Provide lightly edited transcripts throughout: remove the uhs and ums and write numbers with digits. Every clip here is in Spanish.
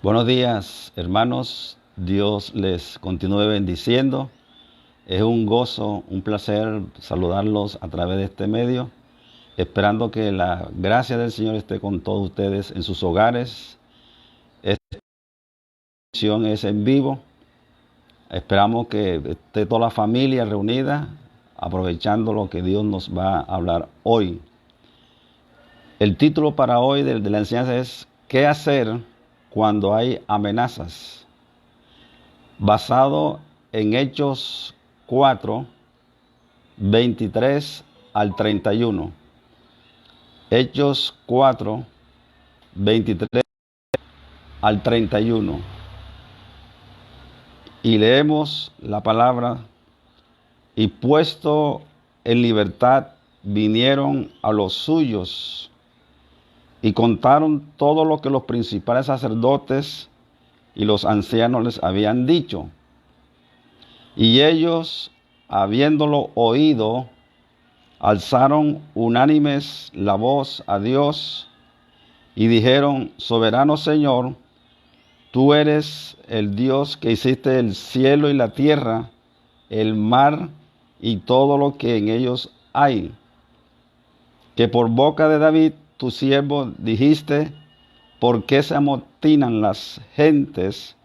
Buenos días, hermanos. Dios les continúe bendiciendo. Es un gozo, un placer saludarlos a través de este medio, esperando que la gracia del Señor esté con todos ustedes en sus hogares. Esta edición es en vivo. Esperamos que esté toda la familia reunida, aprovechando lo que Dios nos va a hablar hoy. El título para hoy de la enseñanza es ¿qué hacer cuando hay amenazas? Basado en Hechos 4, 23 al 31. Hechos 4, 23 al 31. Y leemos la palabra: y puesto en libertad vinieron a los suyos y contaron todo lo que los principales sacerdotes y los ancianos les habían dicho. Y ellos, habiéndolo oído, alzaron unánimes la voz a Dios y dijeron: Soberano Señor, tú eres el Dios que hiciste el cielo y la tierra, el mar y todo lo que en ellos hay, que por boca de David, tu siervo, dijiste: ¿por qué se amotinan las gentes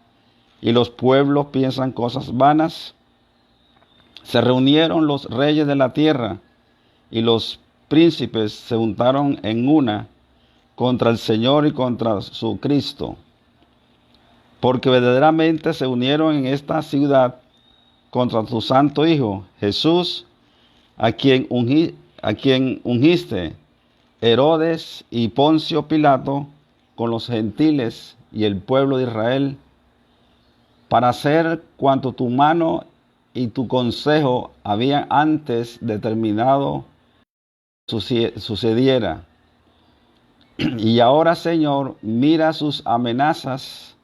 y los pueblos piensan cosas vanas? Se reunieron los reyes de la tierra y los príncipes se juntaron en una contra el Señor y contra su Cristo, porque verdaderamente se unieron en esta ciudad contra tu santo Hijo, Jesús, a quien ungiste, Herodes y Poncio Pilato, con los gentiles y el pueblo de Israel, para hacer cuanto tu mano y tu consejo habían antes determinado sucediera. Y ahora, Señor, mira sus amenazas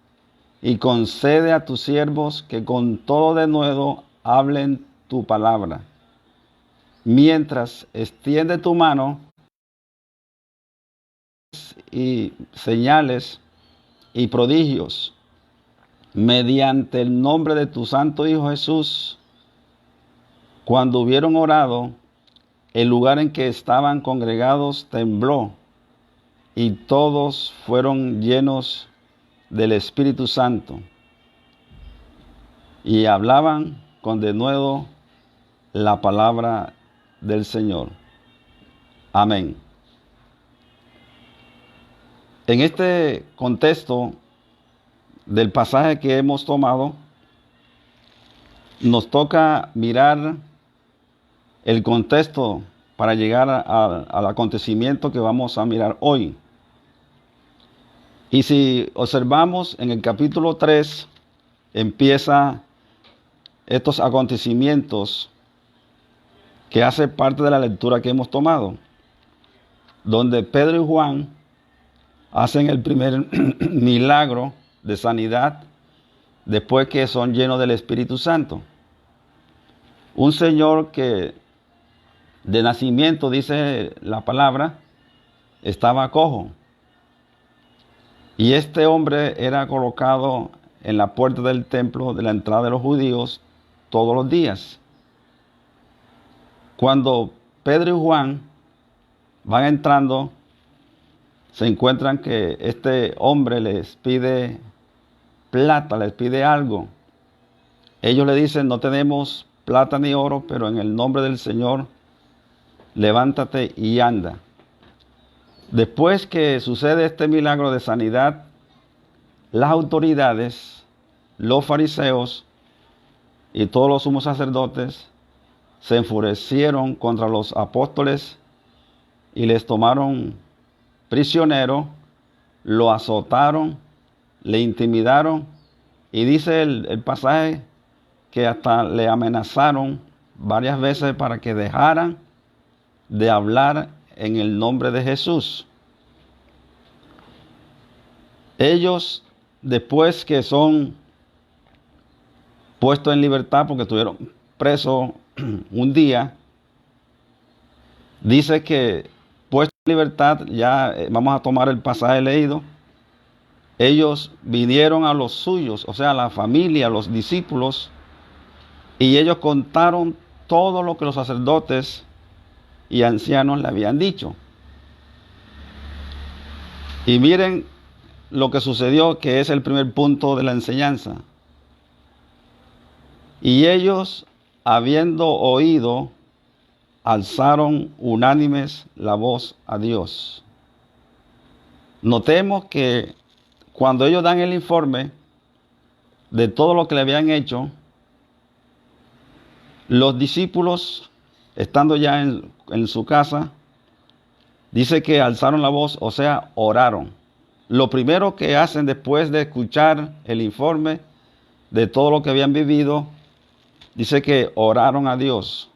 y concede a tus siervos que con todo denuedo hablen tu palabra, mientras extiende tu mano y señales y prodigios mediante el nombre de tu santo Hijo Jesús. Cuando hubieron orado, el lugar en que estaban congregados tembló, y todos fueron llenos del Espíritu Santo, y hablaban con denuedo la palabra del Señor. Amén. En este contexto del pasaje que hemos tomado, nos toca mirar el contexto para llegar al acontecimiento que vamos a mirar hoy. Y si observamos en el capítulo 3, empieza estos acontecimientos que hace parte de la lectura que hemos tomado, donde Pedro y Juan hacen el primer milagro de sanidad después que son llenos del Espíritu Santo. Un señor que de nacimiento, dice la palabra, estaba cojo. Y este hombre era colocado en la puerta del templo de la entrada de los judíos todos los días. Cuando Pedro y Juan van entrando, se encuentran que este hombre les pide plata, les pide algo. Ellos le dicen: no tenemos plata ni oro, pero en el nombre del Señor, levántate y anda. Después que sucede este milagro de sanidad, las autoridades, los fariseos y todos los sumos sacerdotes se enfurecieron contra los apóstoles y les tomaron prisionero, lo azotaron, le intimidaron, y dice el pasaje que hasta le amenazaron varias veces para que dejaran de hablar en el nombre de Jesús. Ellos, después que son puestos en libertad, porque estuvieron presos un día, dice que puestos en libertad, ya vamos a tomar el pasaje leído, ellos vinieron a los suyos, o sea, a la familia, a los discípulos, y ellos contaron todo lo que los sacerdotes y ancianos le habían dicho. Y miren lo que sucedió, que es el primer punto de la enseñanza. Y ellos, habiendo oído, alzaron unánimes la voz a Dios. Notemos que cuando ellos dan el informe de todo lo que le habían hecho, los discípulos, estando ya en su casa, dice que alzaron la voz, o sea, oraron. Lo primero que hacen después de escuchar el informe de todo lo que habían vivido, dice que oraron a Dios.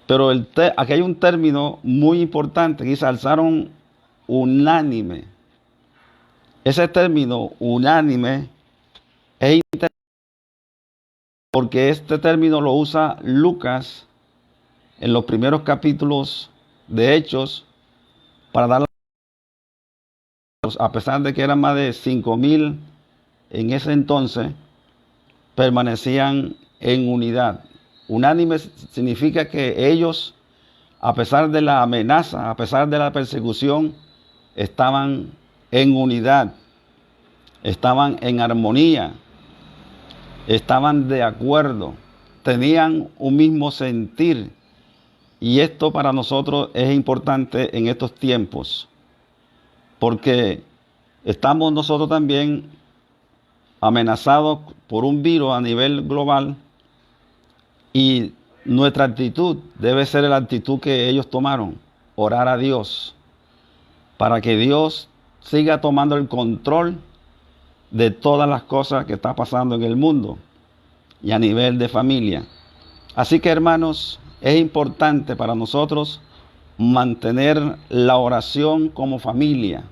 Pero aquí hay un término muy importante, que dice alzaron unánime. Ese término unánime es interesante porque este término lo usa Lucas en los primeros capítulos de Hechos para dar, a pesar de que eran más de 5,000 en ese entonces, permanecían en unidad. Unánime significa que ellos, a pesar de la amenaza, a pesar de la persecución, estaban en unidad, estaban en armonía, estaban de acuerdo, tenían un mismo sentir. Y esto para nosotros es importante en estos tiempos, porque estamos nosotros también amenazados por un virus a nivel global, y nuestra actitud debe ser la actitud que ellos tomaron, orar a Dios, para que Dios siga tomando el control de todas las cosas que está pasando en el mundo y a nivel de familia. Así que, hermanos, es importante para nosotros mantener la oración como familia.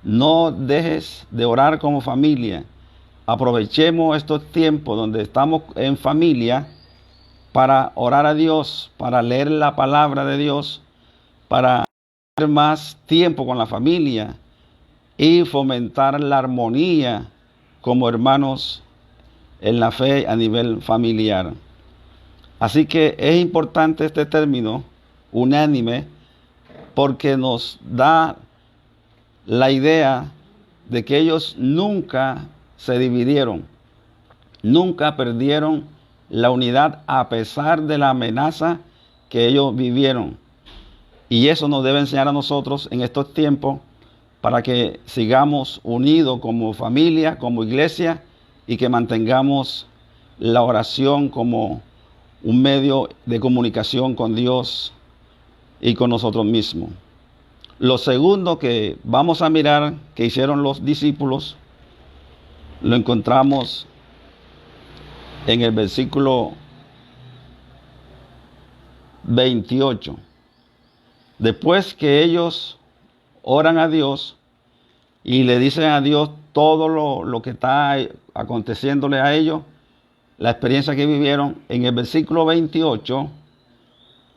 No dejes de orar como familia. Aprovechemos estos tiempos donde estamos en familia para orar a Dios, para leer la palabra de Dios, para tener más tiempo con la familia y fomentar la armonía como hermanos en la fe a nivel familiar. Así que es importante este término unánime porque nos da la idea de que ellos nunca se dividieron, nunca perdieron la unidad a pesar de la amenaza que ellos vivieron. Y eso nos debe enseñar a nosotros en estos tiempos para que sigamos unidos como familia, como iglesia, y que mantengamos la oración como un medio de comunicación con Dios y con nosotros mismos. Lo segundo que vamos a mirar que hicieron los discípulos, lo encontramos en el versículo 28. Después que ellos oran a Dios y le dicen a Dios todo lo que está aconteciéndole a ellos, la experiencia que vivieron, en el versículo 28,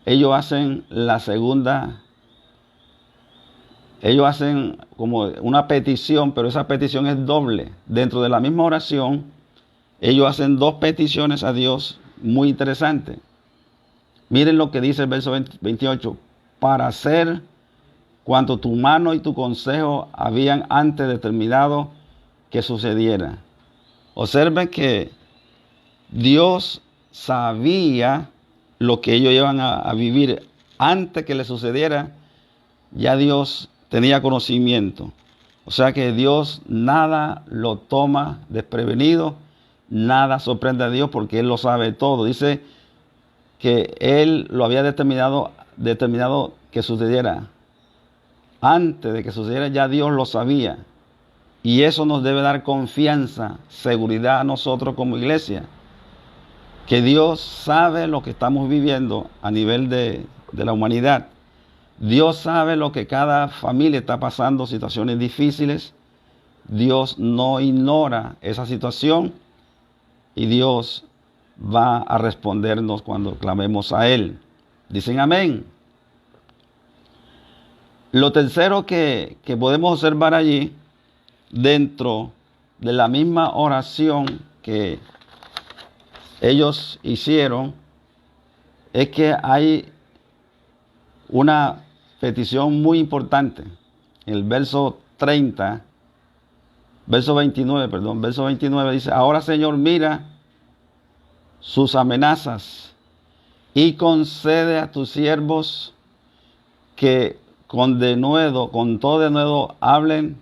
ellos hacen la segunda, ellos hacen como una petición, pero esa petición es doble. Dentro de la misma oración, ellos hacen dos peticiones a Dios muy interesantes. Miren lo que dice el verso 28. Para hacer cuanto tu mano y tu consejo habían antes determinado que sucediera. Observen que Dios sabía lo que ellos iban a vivir antes que le sucediera. Ya Dios tenía conocimiento. O sea que Dios nada lo toma desprevenido, nada sorprende a Dios porque Él lo sabe todo. Dice que Él lo había determinado que sucediera. Antes de que sucediera ya Dios lo sabía. Y eso nos debe dar confianza, seguridad a nosotros como iglesia. Que Dios sabe lo que estamos viviendo a nivel de la humanidad. Dios sabe lo que cada familia está pasando, situaciones difíciles. Dios no ignora esa situación y Dios va a respondernos cuando clamemos a Él. Dicen amén. Lo tercero que podemos observar allí dentro de la misma oración que ellos hicieron, es que hay una petición muy importante. En el verso 30, verso 29 dice: ahora, Señor, mira sus amenazas y concede a tus siervos que con todo denuedo hablen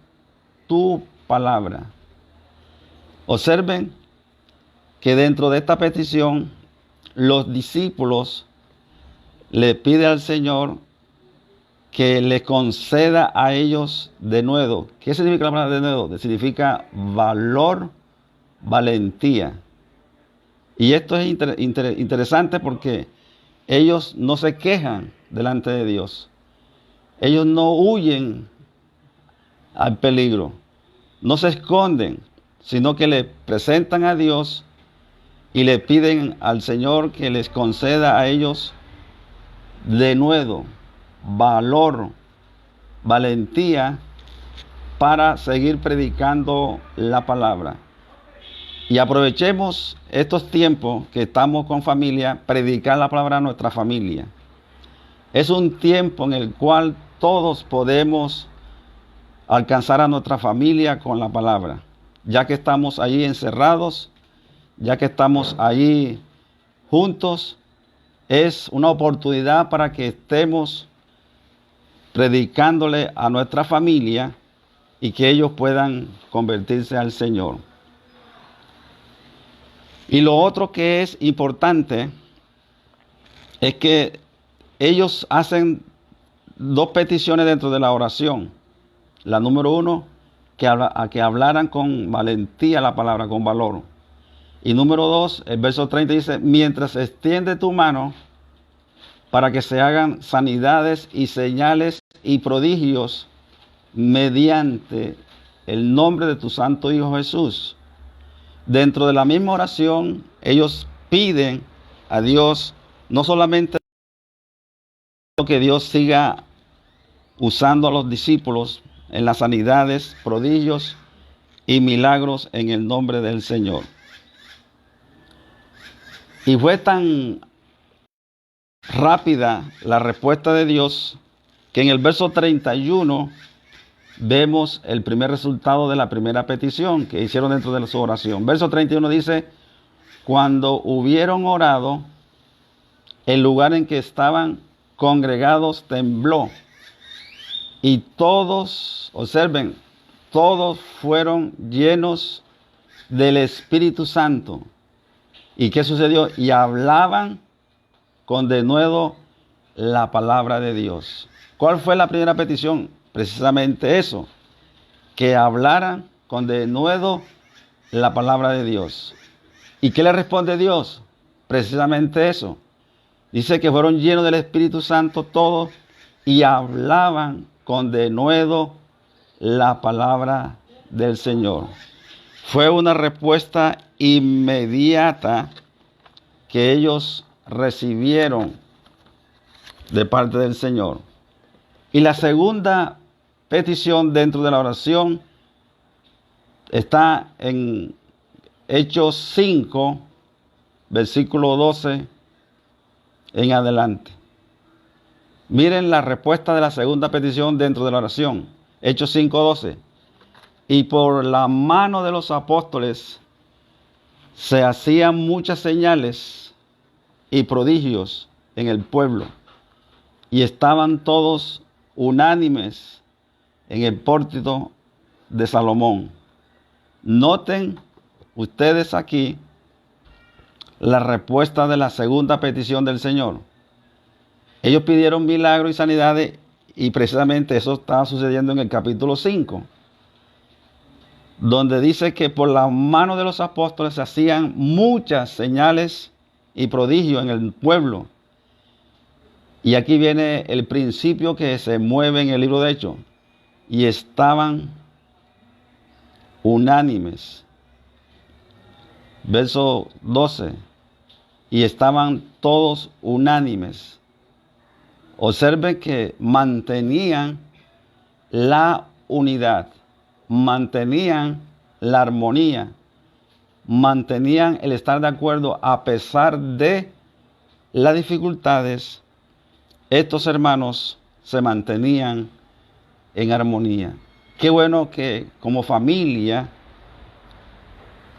tu palabra. Observen que dentro de esta petición los discípulos le piden al Señor que le conceda a ellos denuedo. ¿Qué significa la palabra denuedo? Significa valor, valentía. Y esto es interesante porque ellos no se quejan delante de Dios. Ellos no huyen al peligro, no se esconden, sino que le presentan a Dios y le piden al Señor que les conceda a ellos denuedo, valor, valentía para seguir predicando la palabra. Y aprovechemos estos tiempos que estamos con familia, predicar la palabra a nuestra familia. Es un tiempo en el cual todos podemos alcanzar a nuestra familia con la palabra, ya que estamos allí encerrados, ya que estamos allí juntos. Es una oportunidad para que estemos predicándole a nuestra familia y que ellos puedan convertirse al Señor. Y lo otro que es importante es que ellos hacen dos peticiones dentro de la oración. La número 1, que hablaran con valentía la palabra, con valor. Y número 2, el verso 30 dice: mientras extiende tu mano para que se hagan sanidades y señales y prodigios mediante el nombre de tu santo Hijo Jesús. Dentro de la misma oración, ellos piden a Dios no solamente que Dios siga usando a los discípulos en las sanidades, prodigios y milagros en el nombre del Señor. Y fue tan rápida la respuesta de Dios que en el verso 31 vemos el primer resultado de la primera petición que hicieron dentro de su oración. Verso 31 dice: cuando hubieron orado, el lugar en que estaban congregados tembló, y todos, observen, todos fueron llenos del Espíritu Santo. ¿Y qué sucedió? Y hablaban con denuedo la palabra de Dios. ¿Cuál fue la primera petición? Precisamente eso, que hablaran con denuedo la palabra de Dios. ¿Y qué le responde Dios? Precisamente eso. Dice que fueron llenos del Espíritu Santo todos y hablaban con denuedo la palabra del Señor. Fue una respuesta inmediata que ellos recibieron de parte del Señor. Y la segunda petición dentro de la oración está en Hechos 5, versículo 12 en adelante. Miren la respuesta de la segunda petición dentro de la oración. Hechos 5, 12. Y por la mano de los apóstoles se hacían muchas señales y prodigios en el pueblo, y estaban todos unánimes en el pórtico de Salomón. Noten ustedes aquí la respuesta de la segunda petición del Señor. Ellos pidieron milagros y sanidades, y precisamente eso estaba sucediendo en el capítulo 5, donde dice que por la mano de los apóstoles se hacían muchas señales y prodigios en el pueblo. Y aquí viene el principio que se mueve en el libro de Hechos. Y estaban unánimes. Verso 12. Y estaban todos unánimes. Observen que mantenían la unidad. mantenían la armonía, mantenían el estar de acuerdo a pesar de las dificultades. Estos hermanos se mantenían en armonía. Qué bueno que como familia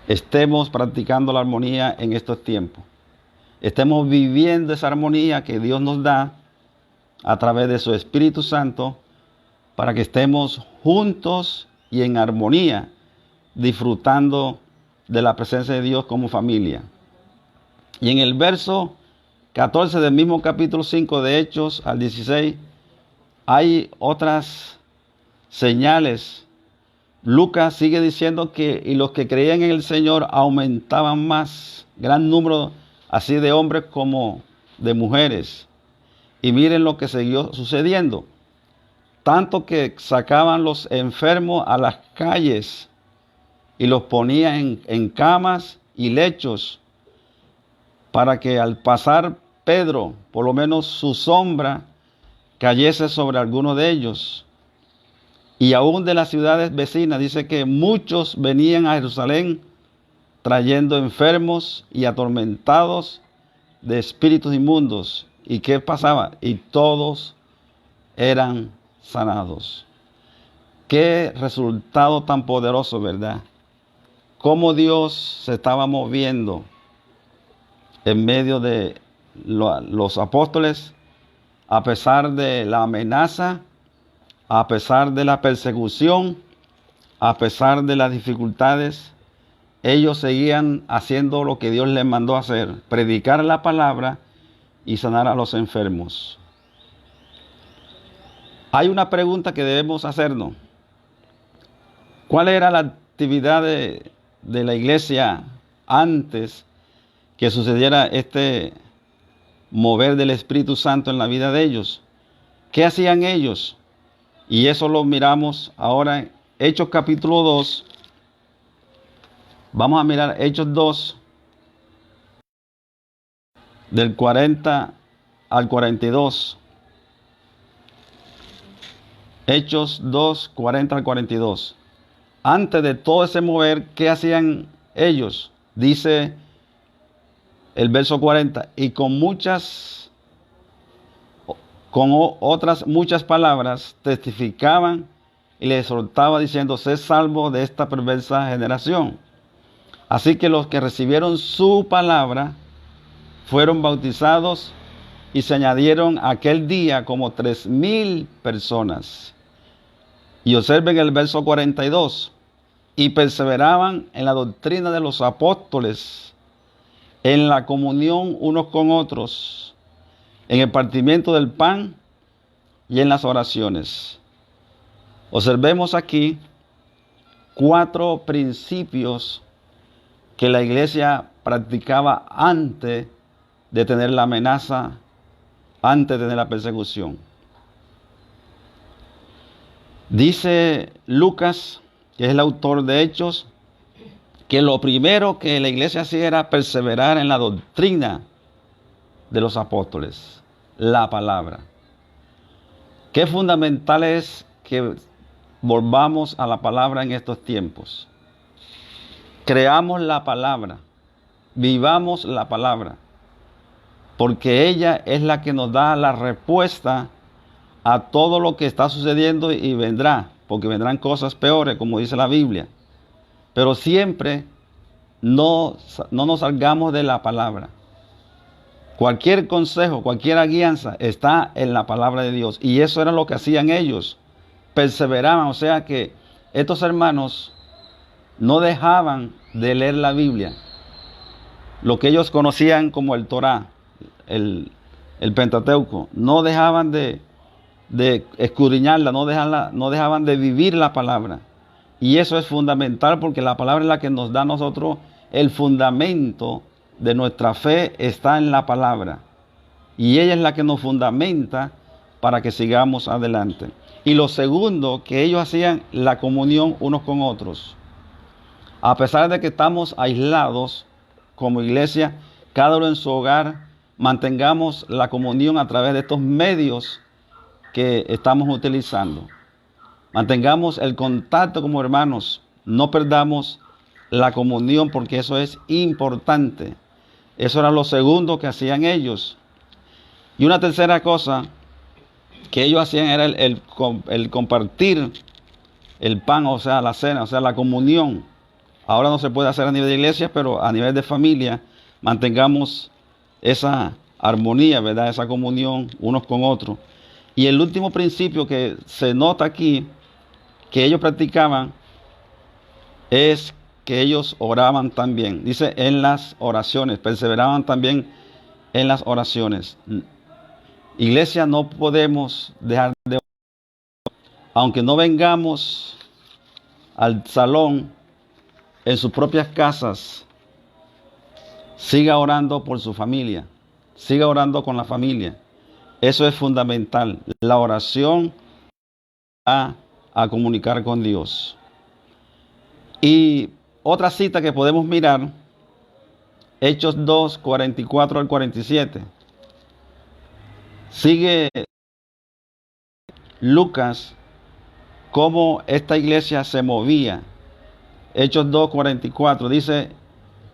estemos practicando la armonía en estos tiempos. Estemos viviendo esa armonía que Dios nos da a través de su Espíritu Santo para que estemos juntos y en armonía, disfrutando de la presencia de Dios como familia. Y en el verso 14 del mismo capítulo 5 de Hechos al 16, hay otras señales. Lucas sigue diciendo que y los que creían en el Señor aumentaban más, gran número así de hombres como de mujeres. Y miren lo que siguió sucediendo. Tanto que sacaban los enfermos a las calles y los ponían en camas y lechos, para que al pasar Pedro, por lo menos su sombra cayese sobre alguno de ellos. Y aún de las ciudades vecinas, dice que muchos venían a Jerusalén trayendo enfermos y atormentados de espíritus inmundos. ¿Y qué pasaba? Y todos eran sanados. Qué resultado tan poderoso, ¿verdad? Cómo Dios se estaba moviendo en medio de los apóstoles, a pesar de la amenaza, a pesar de la persecución, a pesar de las dificultades. Ellos seguían haciendo lo que Dios les mandó hacer, predicar la palabra y sanar a los enfermos. Hay una pregunta que debemos hacernos. ¿Cuál era la actividad de la iglesia antes que sucediera este mover del Espíritu Santo en la vida de ellos? ¿Qué hacían ellos? Y eso lo miramos ahora en Hechos capítulo 2. Vamos a mirar Hechos 2, del 40 al 42. Hechos 2, 40 al 42. Antes de todo ese mover, ¿qué hacían ellos? Dice el verso 40, y con otras muchas palabras testificaban y les exhortaba diciendo: sed salvos de esta perversa generación. Así que los que recibieron su palabra fueron bautizados y se añadieron aquel día como 3,000 personas. Y observen el verso 42. Y perseveraban en la doctrina de los apóstoles, en la comunión unos con otros, en el partimiento del pan y en las oraciones. Observemos aquí 4 principios que la iglesia practicaba antes de tener la amenaza, antes de tener la persecución. Dice Lucas, que es el autor de Hechos, que lo primero que la iglesia hacía era perseverar en la doctrina de los apóstoles, la palabra. Qué fundamental es que volvamos a la palabra en estos tiempos. Creamos la palabra, vivamos la palabra, porque ella es la que nos da la respuesta a todo lo que está sucediendo y vendrá, porque vendrán cosas peores, como dice la Biblia. Pero siempre no nos salgamos de la palabra. Cualquier consejo, cualquier guianza está en la palabra de Dios. Y eso era lo que hacían ellos. Perseveraban, o sea que estos hermanos no dejaban de leer la Biblia. Lo que ellos conocían como el Torá, el Pentateuco. No dejaban de escudriñarla, no dejaban de vivir la palabra. Y eso es fundamental, porque la palabra es la que nos da a nosotros el fundamento de nuestra fe, está en la palabra. Y ella es la que nos fundamenta para que sigamos adelante. Y lo segundo, que ellos hacían la comunión unos con otros. A pesar de que estamos aislados como iglesia, cada uno en su hogar, mantengamos la comunión a través de estos medios que estamos utilizando. Mantengamos el contacto como hermanos. No perdamos la comunión porque eso es importante. Eso era lo segundo que hacían ellos. Y una tercera cosa que ellos hacían era el compartir el pan, o sea, la cena, o sea, la comunión. Ahora no se puede hacer a nivel de iglesia, pero a nivel de familia mantengamos esa armonía, ¿verdad? Esa comunión unos con otros. Y el último principio que se nota aquí, que ellos practicaban, es que ellos oraban también. Dice, en las oraciones, perseveraban también en las oraciones. Iglesia, no podemos dejar de orar. Aunque no vengamos al salón, en sus propias casas, siga orando por su familia. Siga orando con la familia. Eso es fundamental. La oración a comunicar con Dios. Y otra cita que podemos mirar, Hechos 2, 44 al 47. Sigue Lucas cómo esta iglesia se movía. Hechos 2, 44 dice,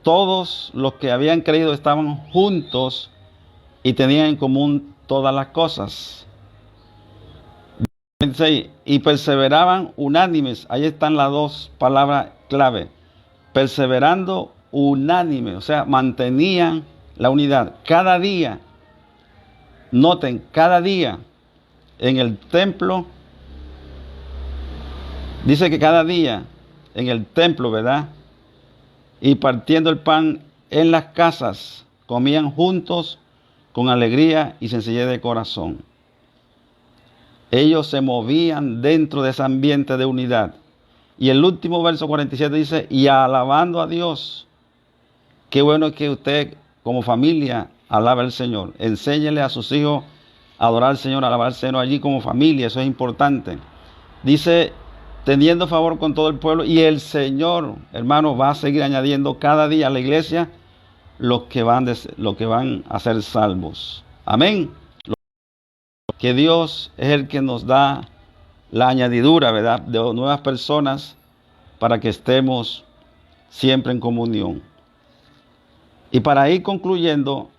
todos los que habían creído estaban juntos y tenían en común todas las cosas. 26, y perseveraban unánimes. Ahí están las dos palabras clave. Perseverando unánime, o sea, mantenían la unidad. Cada día, noten, cada día en el templo, dice que cada día en el templo, ¿verdad? Y partiendo el pan en las casas, comían juntos con alegría y sencillez de corazón. Ellos se movían dentro de ese ambiente de unidad. Y el último verso 47 dice, y alabando a Dios. Qué bueno es que usted como familia alabe al Señor. Enséñele a sus hijos a adorar al Señor, a alabar al Señor allí como familia. Eso es importante. Dice, teniendo favor con todo el pueblo. Y el Señor, hermano, va a seguir añadiendo cada día a la iglesia los que van a ser salvos. Amén. Que Dios es el que nos da la añadidura, ¿verdad?, de nuevas personas para que estemos siempre en comunión. Y para ir concluyendo,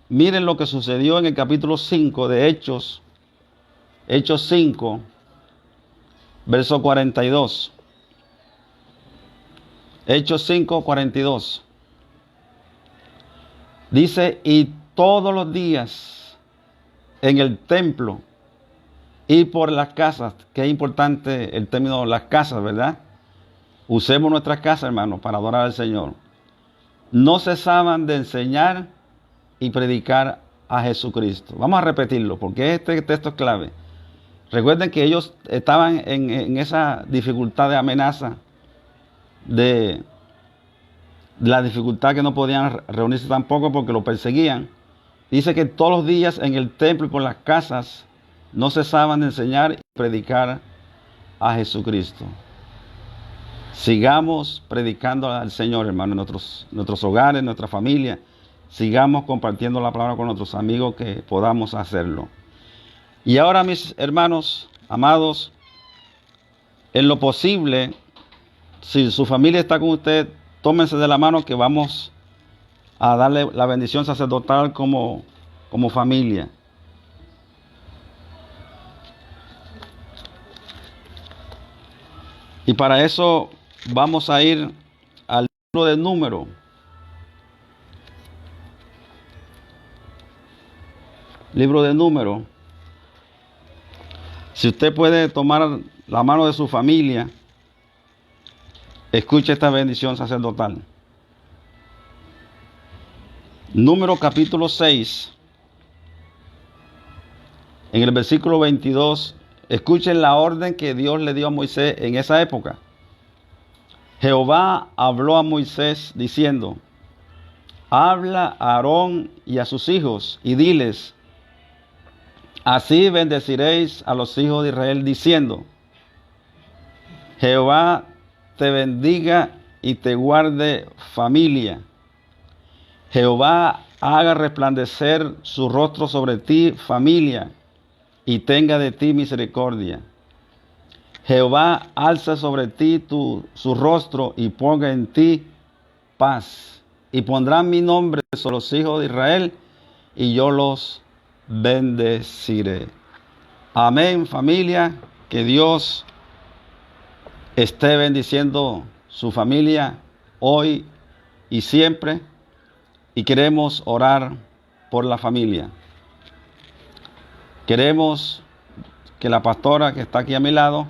miren lo que sucedió en el capítulo 5 de Hechos. Hechos 5, verso 42. Hechos 5, 42. Dice, y todos los días en el templo y por las casas, que es importante el término las casas, ¿verdad? Usemos nuestras casas, hermanos, para adorar al Señor. No cesaban de enseñar y predicar a Jesucristo. Vamos a repetirlo, porque este texto es clave. Recuerden que ellos estaban en esa dificultad de amenaza, de la dificultad que no podían reunirse tampoco porque lo perseguían. Dice que todos los días en el templo y por las casas no cesaban de enseñar y predicar a Jesucristo. Sigamos predicando al Señor, hermano, en nuestros hogares, en nuestra familia. Sigamos compartiendo la palabra con nuestros amigos que podamos hacerlo. Y ahora, mis hermanos, amados, en lo posible, si su familia está con usted, tómense de la mano que vamos a darle la bendición sacerdotal como familia. Y para eso vamos a ir al libro de Números. Libro de Números. Si usted puede tomar la mano de su familia, escuche esta bendición sacerdotal. Número capítulo 6, en el versículo 22, escuchen la orden que Dios le dio a Moisés en esa época. Jehová habló a Moisés diciendo, habla a Aarón y a sus hijos y diles, así bendeciréis a los hijos de Israel diciendo, Jehová te bendiga y te guarde familia. Jehová haga resplandecer su rostro sobre ti, familia, y tenga de ti misericordia. Jehová alza sobre ti su rostro y ponga en ti paz. Y pondrán mi nombre sobre los hijos de Israel y yo los bendeciré. Amén, familia. Que Dios esté bendiciendo su familia hoy y siempre. Y queremos orar por la familia. Queremos que la pastora que está aquí a mi lado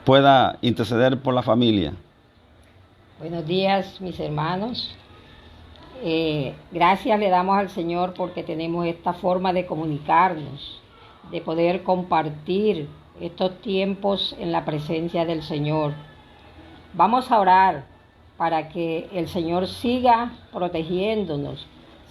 pueda interceder por la familia. Buenos días, mis hermanos. Gracias le damos al Señor porque tenemos esta forma de comunicarnos, de poder compartir estos tiempos en la presencia del Señor. Vamos a orar para que el Señor siga protegiéndonos,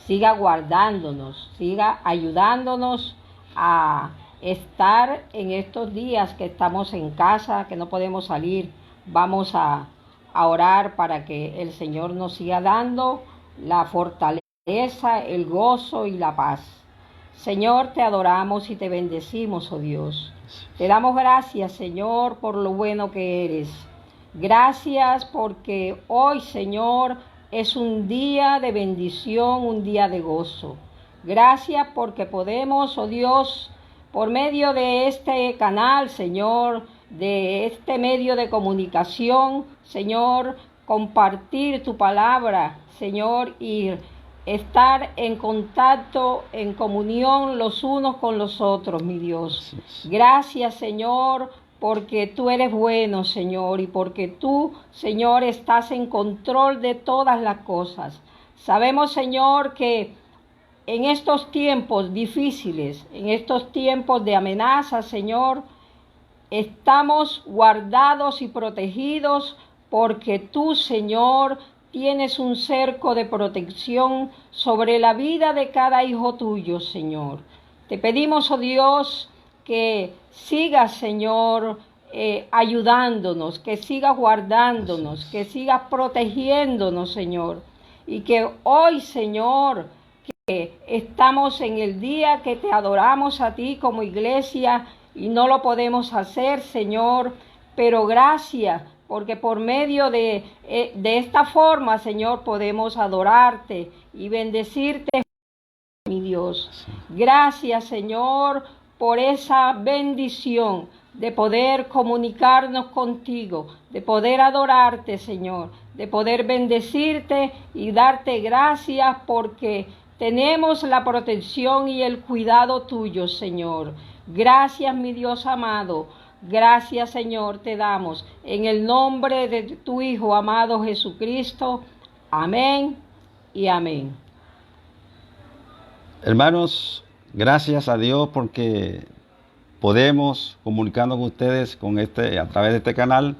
siga guardándonos, siga ayudándonos a estar en estos días que estamos en casa, que no podemos salir. Vamos a orar para que el Señor nos siga dando la fortaleza, el gozo y la paz. Señor, te adoramos y te bendecimos, oh Dios. Te damos gracias, Señor, por lo bueno que eres. Gracias porque hoy, Señor, es un día de bendición, un día de gozo. Gracias porque podemos, oh Dios, por medio de este canal, Señor, de este medio de comunicación, Señor, compartir tu palabra, Señor, y estar en contacto, en comunión los unos con los otros, mi Dios. Gracias, Señor, porque tú eres bueno, Señor, y porque tú, Señor, estás en control de todas las cosas. Sabemos, Señor, que en estos tiempos difíciles, en estos tiempos de amenaza, Señor, estamos guardados y protegidos porque tú, Señor, tienes un cerco de protección sobre la vida de cada hijo tuyo, Señor. Te pedimos, oh Dios, que sigas, Señor, ayudándonos, que sigas guardándonos, que sigas protegiéndonos, Señor. Y que hoy, Señor, que estamos en el día que te adoramos a ti como iglesia y no lo podemos hacer, Señor, pero gracias, porque por medio de esta forma, Señor, podemos adorarte y bendecirte, mi Dios. Gracias, Señor, por esa bendición de poder comunicarnos contigo, de poder adorarte, Señor, de poder bendecirte y darte gracias porque tenemos la protección y el cuidado tuyo, Señor. Gracias, mi Dios amado. Gracias, Señor, te damos en el nombre de tu Hijo amado Jesucristo. Amén y amén. Hermanos, gracias a Dios porque podemos comunicarnos con ustedes a través de este canal.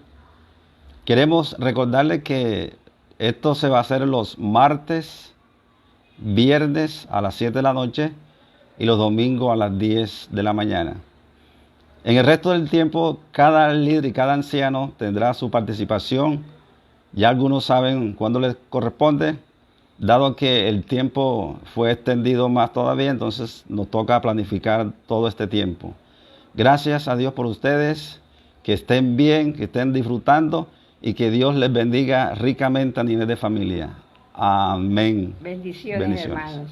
Queremos recordarles que esto se va a hacer los martes, viernes a las 7 de la noche y los domingos a las 10 de la mañana. En el resto del tiempo, cada líder y cada anciano tendrá su participación. Ya algunos saben cuándo les corresponde, dado que el tiempo fue extendido más todavía, entonces nos toca planificar todo este tiempo. Gracias a Dios por ustedes, que estén bien, que estén disfrutando y que Dios les bendiga ricamente a nivel de familia. Amén. Bendiciones. Hermanos.